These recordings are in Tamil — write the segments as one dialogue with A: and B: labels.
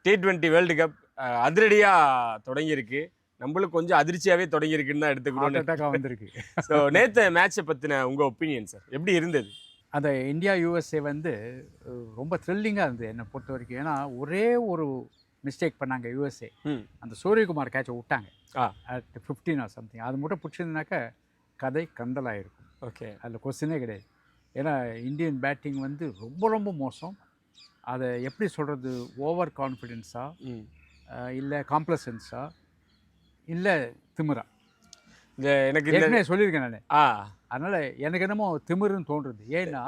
A: T20 world cup அதிரடியா தொடங்கியிருக்கு. நம்மளும் கொஞ்சம் அதிர்ச்சியாவே தொடங்கியிருக்குன்னு தான்
B: ஹார்ட்
A: எடுத்துக்கணும்னு.
B: அட்டாக்காக வந்திருக்கு.
A: ஸோ நேத்து மேட்சை பத்தின உங்க ஒப்பீனியன் சார் எப்படி இருந்தது?
B: அந்த இந்தியா யூஎஸ்ஏ வந்து ரொம்ப த்ரில்லிங்காக இருந்தது என்னை பொறுத்த வரைக்கும். ஏன்னா ஒரே ஒரு மிஸ்டேக் பண்ணாங்க யூஎஸ்ஏ.
A: ம்.
B: அந்த சூரியகுமார் கேட்சை விட்டாங்க
A: ஆ
B: அட் 15 ஆர் சம்திங். அது மட்டும் பிடிச்சிருந்தாக்கா கதை கந்தலாயிருக்கும்.
A: ஓகே.
B: அதில் கொஸ்டினே கிடையாது. ஏன்னா இந்தியன் பேட்டிங் வந்து ரொம்ப ரொம்ப மோசம். அதை எப்படி சொல்கிறது, ஓவர் கான்ஃபிடென்ஸா
A: ம்.
B: இல்லை காம்ப்ளசன்ஸா இல்லை திமிரா.
A: இந்த எனக்கு இந்த
B: ஏற்கனவே சொல்லியிருக்கேன் நான்.
A: ஆ
B: அதனால் எனக்கு என்னமோ திமிருன்னு தோன்றுறது. ஏன்னா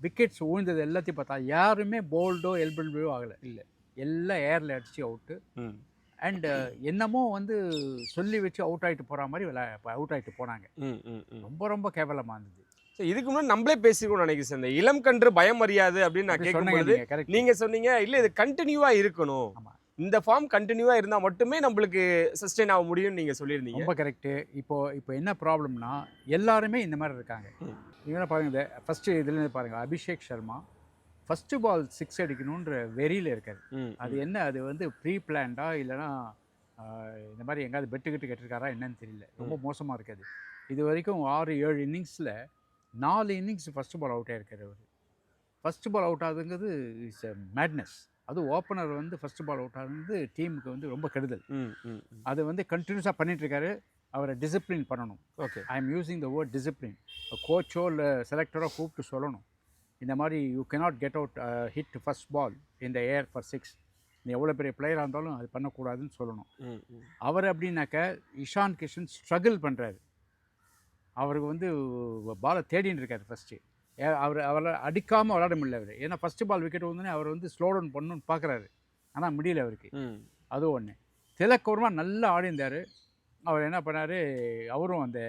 B: விக்கெட்ஸ் விழுந்தது எல்லாத்தையும் பார்த்தா யாருமே போல்டோ எல்பிள்பிளோ ஆகலை.
A: இல்லை.
B: எல்லாம் ஏரில் அடித்து அவுட்டு.
A: ம்.
B: அண்டு என்னமோ வந்து சொல்லி வச்சு அவுட் ஆகிட்டு போகிற மாதிரி அவுட் ஆகிட்டு போனாங்க.
A: ம். ம். ம்.
B: ரொம்ப ரொம்ப கேவலமாக இருந்தது.
A: ஸோ இதுக்கு முன்னாடி நம்மளே பேசிக்கணும்னு நினைக்கிறேன் சார். இந்த இளம் கன்று பயம் அறியாது அப்படின்னு நான்
B: அப்படி சொன்னீங்க
A: கேட்கும்போது
B: நீங்கள், கரெக்ட்.
A: நீங்க சொன்னீங்க இல்ல இது கண்டினியூவா இருக்கணும்.
B: ஆமாம்,
A: இந்த ஃபார்ம் கண்டினியூவா இருந்தா மட்டுமே நம்மளுக்கு சஸ்டெயின் ஆக முடியும்னு நீங்க சொல்லியிருந்தீங்க.
B: ரொம்ப கரெக்டு. இப்போ என்ன ப்ராப்ளம்னா எல்லாருமே இந்த மாதிரி இருக்காங்க.
A: ம்.
B: நீங்களே பாருங்கள், இந்த ஃபஸ்ட்டு இதுலேருந்து பாருங்கள், அபிஷேக் சர்மா ஃபஸ்ட்டு பால் 6 அடிக்கணுன்ற வெறியில் இருக்கார்.
A: ம்.
B: அது என்ன, அது வந்து ப்ரீ பிளான்டா இல்லைனா இந்த மாதிரி எங்கேயாவது பெட்டு கட்டிருக்காரா என்னன்னு தெரியல. ரொம்ப மோசமாக இருக்காது. இது வரைக்கும் 6-7 இன்னிங்ஸில் 4 இன்னிங்ஸ் ஃபஸ்ட்டு பால் அவுட் ஆகிருக்காரு அவர். ஃபஸ்ட்டு பால் அவுட் ஆகுதுங்கிறது இட்ஸ் எ மேட்னஸ். அது ஓப்பனர் வந்து ஃபஸ்ட்டு பால் அவுட் ஆகுது டீமுக்கு வந்து ரொம்ப கெடுதல்.
A: ம். ம். ம்.
B: அது வந்து கண்டினியூஸாக பண்ணிகிட்ருக்காரு. அவரை டிசிப்ளின் பண்ணணும்.
A: Okay.
B: I am using the word discipline. கோச்சோ இல்லை செலக்டரோ கூப்பிட்டு சொல்லணும், இந்த மாதிரி you cannot get out hit first ball in the air for 6. நீ எவ்வளோ பெரிய பிளேயராக இருந்தாலும் அது பண்ணக்கூடாதுன்னு சொல்லணும்.
A: ம். ம்.
B: அவர் அப்படின்னாக்க இஷான் கிஷன் ஸ்ட்ரகிள் பண்ணுறாரு. அவருக்கு வந்து பாலை தேடின்னு இருக்காரு ஃபஸ்ட்டு. அவரை அடிக்காமல் விளாட முடியல அவர். ஏன்னா ஃபஸ்ட்டு பால் விக்கெட் வந்தோடனே அவர் வந்து ஸ்லோ டவுன் பண்ணணும்னு பார்க்குறாரு. ஆனால் முடியல அவருக்கு.
A: ம்.
B: அது ஒன்று. திலக் வர்மா நல்லா ஆடிந்தார். அவர் என்ன பண்ணார், அவரும் அந்த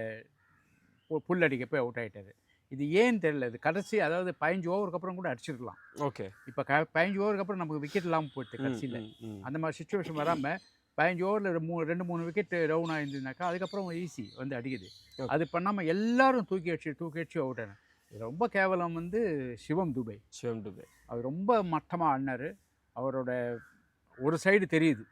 B: புல் அடிக்க போய் அவுட் ஆகிட்டார். இது ஏன்னு தெரியல. இது கடைசி, அதாவது 15 ஓவருக்கு அப்புறம் கூட அடிச்சிருக்கலாம்.
A: ஓகே.
B: இப்போ 15 ஓவருக்கு அப்புறம் நமக்கு விக்கெட் இல்லாமல் போயிடுது கடைசியில்.
A: ம். ம்.
B: அந்த மாதிரி சுச்சுவேஷன் வராமல் 15 ஓவரில் 2-3 விக்கெட் டவுன் ஆயிருந்ததுனாக்கா அதுக்கப்புறம் ஈஸி வந்து அடிக்குது.
A: Okay.
B: அது பண்ணாமல் எல்லாரும் தூக்கி அடிச்சு அவுட் ஆனாங்க. இது ரொம்ப கேவலம் வந்து சிவம் துபை.
A: சிவம் துபே.
B: அவர் ரொம்ப மட்டமாக ஆடினார். அவரோட ஒரு சைடு தெரியுது.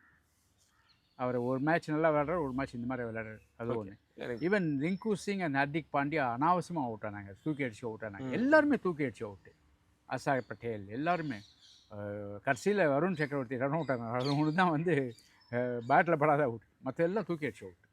B: அவர் ஒரு மேட்ச் நல்லா விளையாடுறாரு, ஒரு மேட்ச் இந்த மாதிரி விளையாடுறாரு. அது ஒன்று.
A: எனக்கு
B: ஈவன் ரிங்கு சிங் அண்ட் ஹர்திக் பாண்டியா அனாவசியமாக அவுட் ஆனாங்க, தூக்கி அடிச்சு அவுட் ஆனாங்க. எல்லாருமே தூக்கி அடிச்சு அவுட்டு. அசார் பட்டேல் எல்லாருமே. கடைசியில் வருண் சக்கரவர்த்தி ரன் அவுட் ஆனாங்க. அது ஒன்று தான் வந்து பேட்டில் படாத அவுட். மற்ற எல்லாம் தூக்கி அடிச்சு அவுட்.